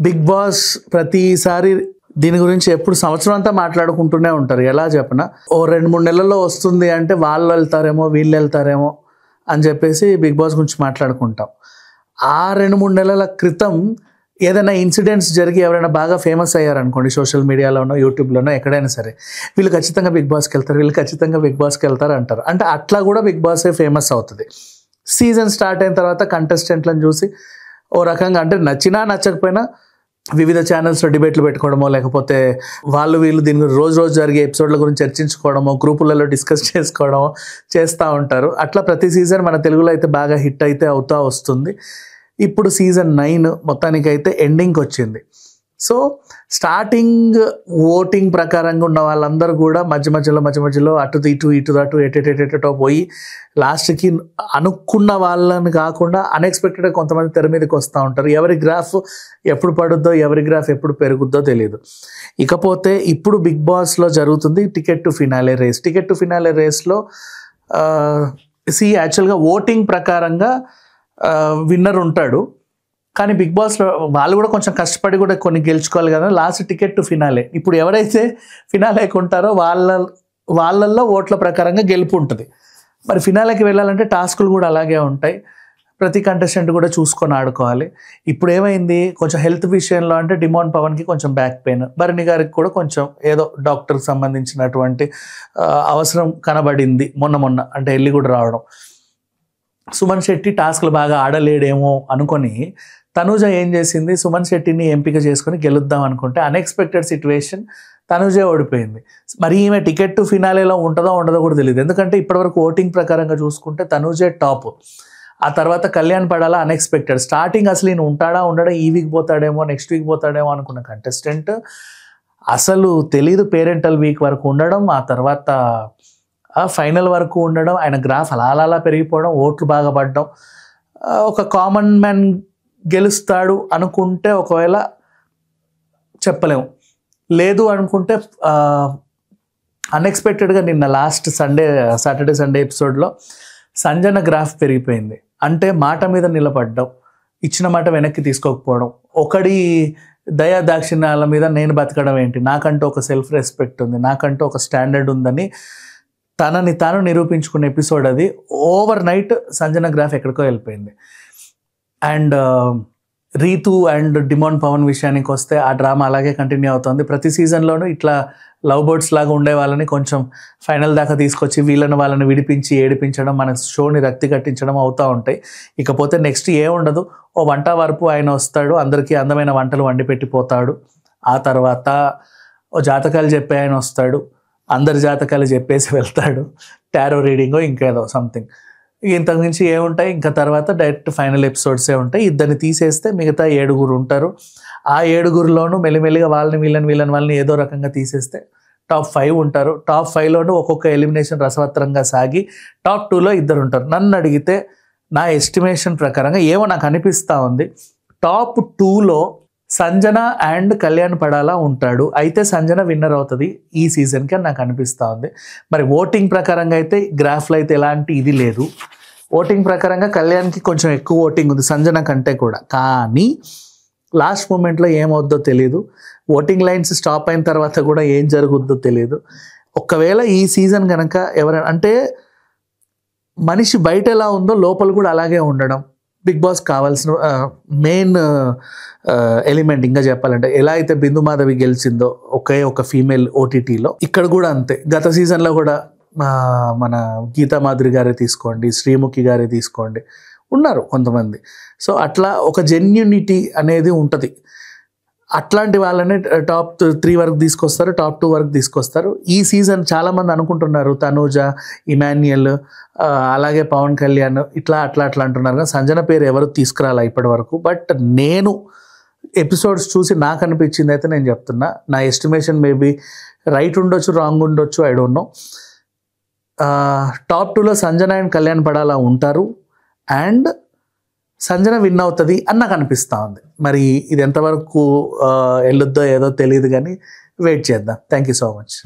Big boss ప్రతిసారి దీని గురించి ఎప్పుడు సంవత్సరం అంతా మాట్లాడుకుంటూనే ఉంటారు. ఎలా చెప్పినా ఓ 2-3 నెలల్లో వస్తుంది అంటే వాళ్ళు వెళ్తారేమో వీళ్ళు వెళ్తారేమో అని చెప్పేసి బిగ్ బాస్ గురించి మాట్లాడుకుంటాం. ఆ 2-3 నెలల క్రితం ఏదైనా ఇన్సిడెంట్స్ జరిగి ఎవరైనా బాగా ఫేమస్ అయ్యారనుకోండి, సోషల్ మీడియాలోనో యూట్యూబ్లోనో ఎక్కడైనా సరే, వీళ్ళు ఖచ్చితంగా బిగ్ బాస్కి వెళ్తారు, వీళ్ళు ఖచ్చితంగా బిగ్ బాస్కి వెళ్తారు అంటారు. అంటే అట్లా కూడా బిగ్ బాసే ఫేమస్ అవుతుంది. సీజన్ స్టార్ట్ అయిన తర్వాత కంటెస్టెంట్లను చూసి ఓ రకంగా అంటే నచ్చినా నచ్చకపోయినా వివిధ ఛానల్స్లో డిబేట్లు పెట్టుకోవడమో, లేకపోతే వాళ్ళు వీళ్ళు దీని గురించి రోజు జరిగే ఎపిసోడ్ల గురించి చర్చించుకోవడమో, గ్రూపులలో డిస్కస్ చేసుకోవడమో చేస్తూ ఉంటారు. అట్లా ప్రతి సీజన్ మన తెలుగులో అయితే బాగా హిట్ అయితే అవుతూ వస్తుంది. ఇప్పుడు సీజన్ 9 మొత్తానికైతే ఎండింగ్కి వచ్చింది. సో స్టార్టింగ్ ఓటింగ్ ప్రకారంగా ఉన్న వాళ్ళందరూ కూడా మధ్య మధ్యలో అటు ఎటెటో పోయి లాస్ట్కి అనుకున్న వాళ్ళని కాకుండా అన్ఎక్స్పెక్టెడ్గా కొంతమంది తెర మీదకి వస్తూ ఉంటారు. ఎవరి గ్రాఫ్ ఎప్పుడు పడుద్దో, ఎవరి గ్రాఫ్ ఎప్పుడు పెరుగుద్దో తెలియదు. ఇకపోతే ఇప్పుడు బిగ్ బాస్లో జరుగుతుంది ticket to finale race. Ticket to finale రేస్లో యాక్చువల్గా ఓటింగ్ ప్రకారంగా విన్నర్ ఉంటాడు. కానీ బిగ్ బాస్లో వాళ్ళు కూడా కొంచెం కష్టపడి కూడా కొన్ని గెలుచుకోవాలి కదా. లాస్ట్ టికెట్ టు ఫినాలే, ఇప్పుడు ఎవరైతే ఫినాలేకి ఉంటారో వాళ్ళల్లో ఓట్ల ప్రకారంగా గెలుపు ఉంటుంది. మరి ఫినాలేకి వెళ్ళాలంటే టాస్కులు కూడా అలాగే ఉంటాయి. ప్రతి కంటెస్టెంట్ కూడా చూసుకొని ఆడుకోవాలి. ఇప్పుడు ఏమైంది, కొంచెం హెల్త్ విషయంలో అంటే డిమాండ్ పవన్కి కొంచెం బ్యాక్ పెయిన్, భరణి గారికి కూడా కొంచెం ఏదో డాక్టర్కి సంబంధించినటువంటి అవసరం కనబడింది మొన్న అంటే వెళ్ళి కూడా రావడం. సుమన్ శెట్టి టాస్క్లు బాగా ఆడలేడేమో అనుకొని తనూజ ఏం చేసింది, సుమన్ శెట్టిని ఎంపిక చేసుకొని గెలుద్దాం అనుకుంటే అన్ఎక్స్పెక్టెడ్ సిచ్యువేషన్ తనూజే ఓడిపోయింది. మరి ఈమె టికెట్ టు ఫినాలేలో ఉండదో కూడా తెలియదు. ఎందుకంటే ఇప్పటివరకు ఓటింగ్ ప్రకారంగా చూసుకుంటే తనూజే టాప్. ఆ తర్వాత కళ్యాణ్ పడాలా అన్ఎక్స్పెక్టెడ్. స్టార్టింగ్ అసలు ఈయన ఉండడా ఈ వీక్ పోతాడేమో, నెక్స్ట్ వీక్ పోతాడేమో అనుకున్న కంటెస్టెంట్ అసలు తెలీదు. పేరెంటల్ వీక్ వరకు ఉండడం, ఆ తర్వాత ఫైనల్ వరకు ఉండడం, ఆయన గ్రాఫ్ అలా పెరిగిపోవడం, ఓట్లు బాగా పడడం. ఒక కామన్ మ్యాన్ గెలుస్తాడు అనుకుంటే ఒకవేళ చెప్పలేము, లేదు అనుకుంటే అన్ఎక్స్పెక్టెడ్గా నిన్న లాస్ట్ సాటర్డే సండే ఎపిసోడ్లో సంజన గ్రాఫ్ పెరిగిపోయింది. అంటే మాట మీద నిలబడ్డం, ఇచ్చిన మాట వెనక్కి తీసుకోకపోవడం, ఒకడి దయా దాక్షిణ్యాల మీద నేను బతకడం ఏంటి, నాకంటూ ఒక సెల్ఫ్ రెస్పెక్ట్ ఉంది, నాకంటూ ఒక స్టాండర్డ్ ఉందని తనని తాను నిరూపించుకున్న ఎపిసోడ్ అది. ఓవర్ నైట్ సంజన గ్రాఫ్ ఎక్కడికో వెళ్ళిపోయింది. And Ritu and demon Pawan విషయానికి వస్తే ఆ డ్రామా అలాగే కంటిన్యూ అవుతుంది. ప్రతి సీజన్లోనూ ఇట్లా లవ్ బర్డ్స్ లాగా ఉండే వాళ్ళని కొంచెం ఫైనల్ దాకా తీసుకొచ్చి వాళ్ళని విడిపించి ఏడిపించడం, మన షోని రక్తి కట్టించడం అవుతూ ఉంటాయి. ఇకపోతే నెక్స్ట్ ఏముండదు, ఓ వంట వరపు ఆయన వస్తాడు, అందరికీ అందమైన వంటలు వండి పెట్టిపోతాడు. ఆ తర్వాత ఓ జాతకాలు చెప్పే ఆయన వస్తాడు, అందరి జాతకాలు చెప్పేసి వెళ్తాడు. టారో రీడింగో ఇంకేదో సంథింగ్. ఇంతకు మించి ఏముంటాయి, ఇంకా తర్వాత డైరెక్ట్ ఫైనల్ ఎపిసోడ్సే ఉంటాయి. ఇద్దరిని తీసేస్తే మిగతా 7 ఉంటారు. ఆ 7లోనూ మెల్లిమెల్లిగా వాళ్ళని ఏదో రకంగా తీసేస్తే టాప్ 5 ఉంటారు. టాప్ 5లోనూ ఒక్కొక్క ఎలిమినేషన్ రసవత్తరంగా సాగి టాప్ 2లో 2 ఉంటారు. నన్ను అడిగితే నా ఎస్టిమేషన్ ప్రకారంగా ఏమో నాకు అనిపిస్తూ ఉంది, టాప్ 2లో సంజన అండ్ కళ్యాణ్ పడాలా ఉంటాడు. అయితే సంజన విన్నర్ అవుతుంది ఈ సీజన్కి అని నాకు అనిపిస్తూ ఉంది. మరి ఓటింగ్ ప్రకారంగా అయితే గ్రాఫ్లో అయితే ఎలాంటి ఇది లేదు. ఓటింగ్ ప్రకారంగా కళ్యాణ్కి కొంచెం ఎక్కువ ఓటింగ్ ఉంది సంజన కంటే కూడా. కానీ లాస్ట్ మూమెంట్లో ఏమవుద్దో తెలియదు. ఓటింగ్ లైన్స్ స్టాప్ అయిన తర్వాత కూడా ఏం జరుగుద్దో తెలియదు. ఒకవేళ ఈ సీజన్ కనుక ఎవరైనా అంటే మనిషి బయట ఎలా ఉందో లోపల కూడా అలాగే ఉండడం బిగ్ బాస్ కావాల్సిన మెయిన్ ఎలిమెంట్. ఇంకా చెప్పాలంటే ఎలా అయితే బిందు మాధవి గెలిచిందో ఒక ఫీమేల్ ఓటీటీలో, ఇక్కడ కూడా అంతే. గత సీజన్లో కూడా మన గీతా మాధురి గారే తీసుకోండి, శ్రీముఖి గారే తీసుకోండి, ఉన్నారు కొంతమంది. సో అట్లా ఒక జెన్యూనిటీ అనేది ఉంటుంది. అట్లాంటి వాళ్ళని టాప్ 3 వరకు తీసుకొస్తారు, టాప్ 2 వరకు తీసుకొస్తారు. ఈ సీజన్ చాలామంది అనుకుంటున్నారు తనూజ, ఇమాన్యుయల్, అలాగే పవన్ కళ్యాణ్ ఇట్లా అంటున్నారు. కానీ సంజన పేరు ఎవరు తీసుకురాలా ఇప్పటి వరకు. బట్ నేను ఎపిసోడ్స్ చూసి నాకు అనిపించింది అయితే నేను చెప్తున్నా. నా ఎస్టిమేషన్ మేబీ రైట్ ఉండొచ్చు, రాంగ్ ఉండొచ్చు, ఐ డోంట్ నో. టాప్ 2లో సంజన అండ్ కళ్యాణ్ పడాలా ఉంటారు. అండ్ సంజన విన్ అవుతుంది అని నాకు అనిపిస్తూ ఉంది. మరి ఇది ఎంతవరకు వెళ్ళొద్దో ఏదో తెలియదు, కానీ వెయిట్ చేద్దాం. Thank you so much.